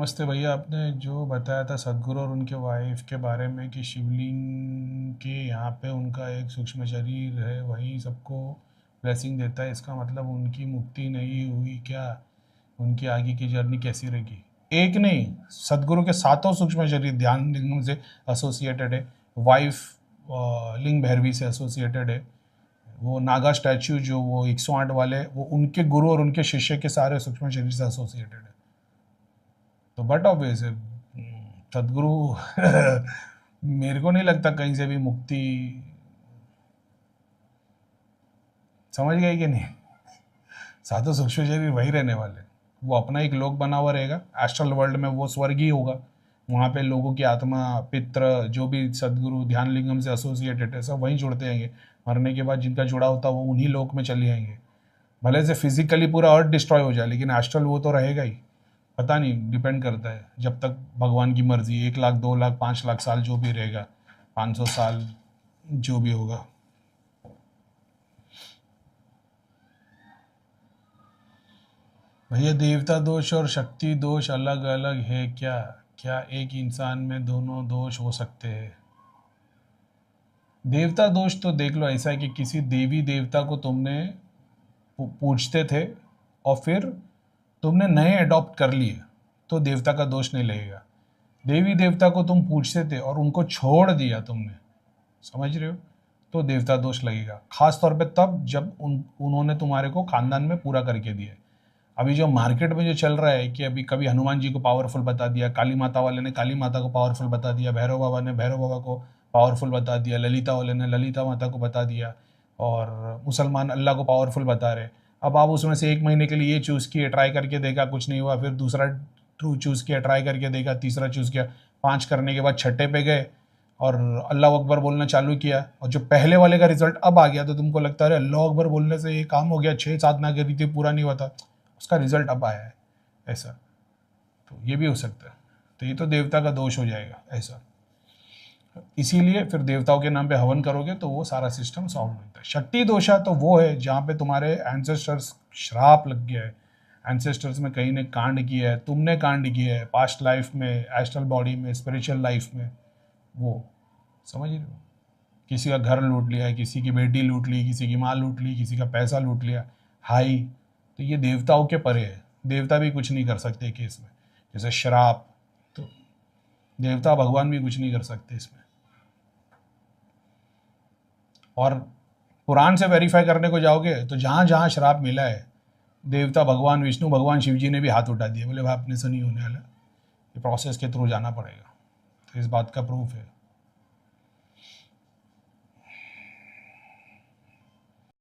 नमस्ते भैया। आपने जो बताया था सदगुरु और उनके वाइफ के बारे में कि शिवलिंग के यहाँ पे उनका एक सूक्ष्म शरीर है, वही सबको ब्लेसिंग देता है, इसका मतलब उनकी मुक्ति नहीं हुई क्या? उनकी आगे की जर्नी कैसी रहेगी? एक नहीं, सदगुरु के सातों सूक्ष्म शरीर ध्यान लिंगम से एसोसिएटेड है, वाइफ लिंग भैरवी से एसोसिएटेड है, वो नागा स्टैचू जो वो 108 वाले वो उनके गुरु और उनके शिष्य के सारे सूक्ष्म शरीर से एसोसिएटेड है। तो बट ऑब्वियस है, सदगुरु मेरे को नहीं लगता कहीं से भी मुक्ति। समझ गए कि नहीं? सातों सूक्ष्म शरीर वही रहने वाले, वो अपना एक लोक बना हुआ रहेगा, एस्ट्रल वर्ल्ड में वो स्वर्ग ही होगा। वहाँ पे लोगों की आत्मा पित्र जो भी सदगुरु ध्यान लिंगम से एसोसिएटेड है सब वहीं जुड़ते आएंगे। मरने के बाद जिनका जुड़ा होता है वो उन्हीं लोक में चले आएंगे। भले से फिजिकली पूरा अर्थ डिस्ट्रॉय हो जाए लेकिन एस्ट्रल वो तो रहेगा ही। पता नहीं, डिपेंड करता है जब तक भगवान की मर्जी, 1 लाख 2 लाख 5 लाख साल जो भी रहेगा, 500 साल जो भी होगा। भैया देवता दोष और शक्ति दोष अलग अलग है क्या? क्या एक इंसान में दोनों दोष हो सकते हैं? देवता दोष तो देख लो ऐसा है कि किसी देवी देवता को तुमने पूजते थे और फिर तुमने नए अडॉप्ट कर लिए तो देवता का दोष नहीं लगेगा। देवी देवता को तुम पूजते थे और उनको छोड़ दिया तुमने, समझ रहे हो, तो देवता दोष लगेगा। खास तौर पे तब जब उन्होंने तुम्हारे को खानदान में पूरा करके दिया। अभी जो मार्केट में जो चल रहा है कि अभी कभी हनुमान जी को पावरफुल बता दिया, काली माता वाले ने काली माता को पावरफुल बता दिया, भैरव बाबा ने भैरव बाबा को पावरफुल बता दिया, ललिता वाले ने ललिता माता को बता दिया, और मुसलमान अल्लाह को पावरफुल बता रहे। अब आप उसमें से 1 महीने के लिए ये चूज़ किए, ट्राई करके देखा, कुछ नहीं हुआ, फिर दूसरा ट्रू चूज़ किया, ट्राई करके देखा, तीसरा चूज़ किया, 5 करने के बाद छठे पे गए और अल्लाह अकबर बोलना चालू किया, और जो पहले वाले का रिजल्ट अब आ गया तो तुमको लगता है अरे अल्लाह अकबर बोलने से ये काम हो गया, 6 साधना करी थी पूरा नहीं हुआ था, उसका रिजल्ट अब आया है ऐसा। तो ये भी हो सकता है। तो ये तो देवता का दोष हो जाएगा ऐसा। इसीलिए फिर देवताओं के नाम पे हवन करोगे तो वो सारा सिस्टम सॉल्व होता है। शक्ति दोषा तो वो है जहाँ पे तुम्हारे एंसेस्टर्स श्राप लग गया है, एंसेस्टर्स में कहीं ने कांड किया है, तुमने कांड किया है पास्ट लाइफ में, एस्ट्रल बॉडी में, स्पिरिचुअल लाइफ में, वो समझ रहे हो। किसी का घर लूट लिया, किसी की बेटी लूट ली, किसी की माँ लूट ली, किसी का पैसा लूट लिया, हाई, तो ये देवताओं के परे है। देवता भी कुछ नहीं कर सकते केस में, जैसे श्राप, तो देवता भगवान भी कुछ नहीं कर सकते इसमें। और पुराण से वेरीफाई करने को जाओगे तो जहाँ जहाँ श्राप मिला है, देवता भगवान विष्णु भगवान शिव जी ने भी हाथ उठा दिए, बोले भाई अपने से नहीं होने वाला, ये प्रोसेस के थ्रू जाना पड़ेगा। तो इस बात का प्रूफ है।